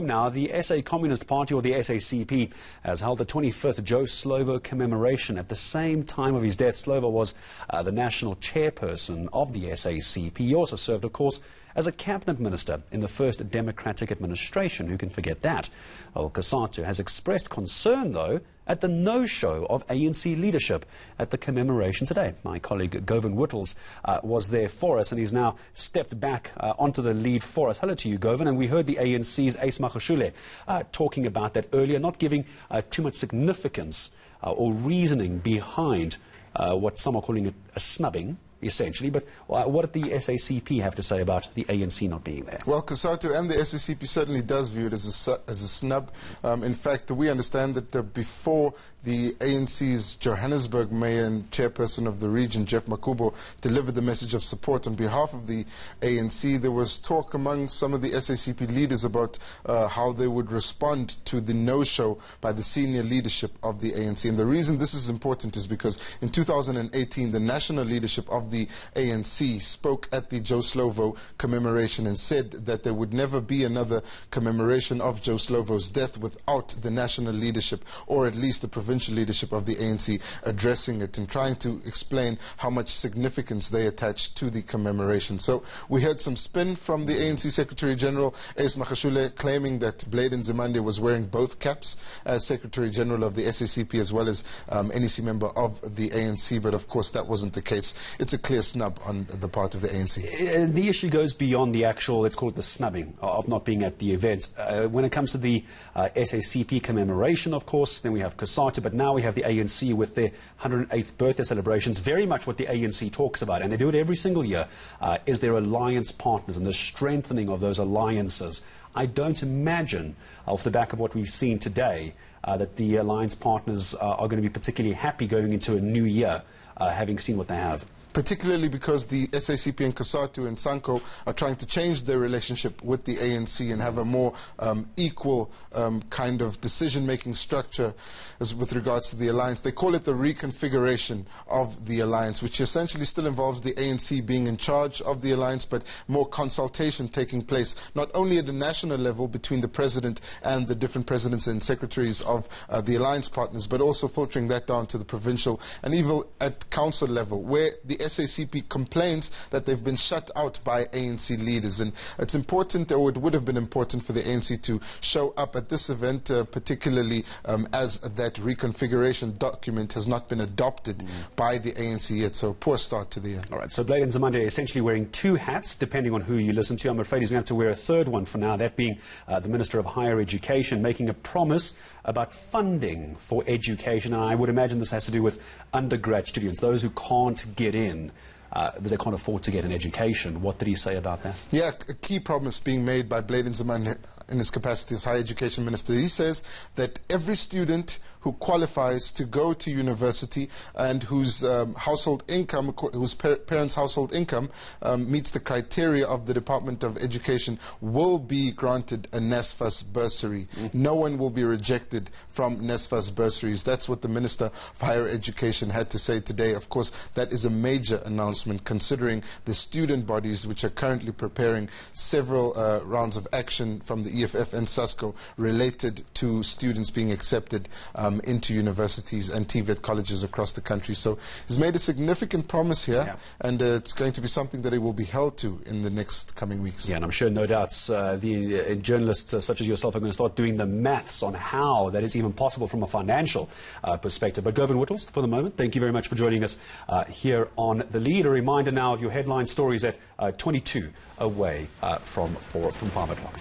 Now, the SA Communist Party, or the SACP, has held the 25th Joe Slovo Commemoration. At the same time of his death, Slovo was the national chairperson of the SACP. He also served, of course, as a cabinet minister in the first democratic administration. Who can forget that? Well, COSATU has expressed concern, though, at the no-show of ANC leadership at the commemoration today. My colleague Govan Whittles was there for us, and he's now stepped back onto the lead for us. Hello to you, Govan. And we heard the ANC's Ace Magashule talking about that earlier, not giving too much significance or reasoning behind what some are calling a snubbing, essentially. But what did the SACP have to say about the ANC not being there? Well, COSATU and the SACP certainly does view it as a snub. In fact, we understand that before the ANC's Johannesburg mayor and chairperson of the region, Jeff Makubo, delivered the message of support on behalf of the ANC, there was talk among some of the SACP leaders about how they would respond to the no-show by the senior leadership of the ANC. And the reason this is important is because in 2018, the national leadership of the ANC spoke at the Joe Slovo Commemoration and said that there would never be another commemoration of Joe Slovo's death without the national leadership, or at least the provincial leadership of the ANC, addressing it and trying to explain how much significance they attach to the commemoration. So we heard some spin from the ANC Secretary General, Ace Magashule, claiming that Bladen Nzimande was wearing both caps as Secretary General of the SACP as well as NEC member of the ANC, but of course that wasn't the case. It's a clear snub on the part of the ANC. The issue goes beyond the actual, let's call it the snubbing, of not being at the event. When it comes to the SACP commemoration, of course, then we have COSATU, but now we have the ANC with their 108th birthday celebrations. Very much what the ANC talks about, and they do it every single year, is their alliance partners and the strengthening of those alliances. I don't imagine, off the back of what we've seen today, that the alliance partners are going to be particularly happy going into a new year, having seen what they have. Particularly because the SACP and COSATU and SANCO are trying to change their relationship with the ANC and have a more equal kind of decision-making structure with regards to the alliance. They call it the reconfiguration of the alliance, which essentially still involves the ANC being in charge of the alliance, but more consultation taking place, not only at the national level between the president and the different presidents and secretaries of the alliance partners, but also filtering that down to the provincial and even at council level, where the SACP complains that they've been shut out by ANC leaders. And it's important, or it would have been important, for the ANC to show up at this event, particularly as that reconfiguration document has not been adopted by the ANC yet. So poor start to the year. All right, so Bladen Nzimande essentially wearing two hats, depending on who you listen to. I'm afraid he's going to have to wear a third one for now, that being the Minister of Higher Education, making a promise about funding for education. And I would imagine this has to do with undergrad students, those who can't get in because they can't afford to get an education. What did he say about that? Yeah, a key promise being made by Bladen Nzimande in his capacity as Higher Education Minister. He says that every student who qualifies to go to university and whose household income, whose parents' household income meets the criteria of the Department of Education will be granted a NSFAS bursary. No one will be rejected from NSFAS bursaries. That's what the Minister of Higher Education had to say today. Of course, that is a major announcement considering the student bodies which are currently preparing several rounds of action from the EFF and SASCO related to students being accepted into universities and TVET colleges across the country. So he's made a significant promise here, and it's going to be something that he will be held to in the next coming weeks. Yeah, and I'm sure, no doubt, the journalists such as yourself are going to start doing the maths on how that is even possible from a financial perspective. But Govan Whittles, for the moment, thank you very much for joining us here on The Lead. A reminder now of your headline stories at 22 away from 5 o'clock.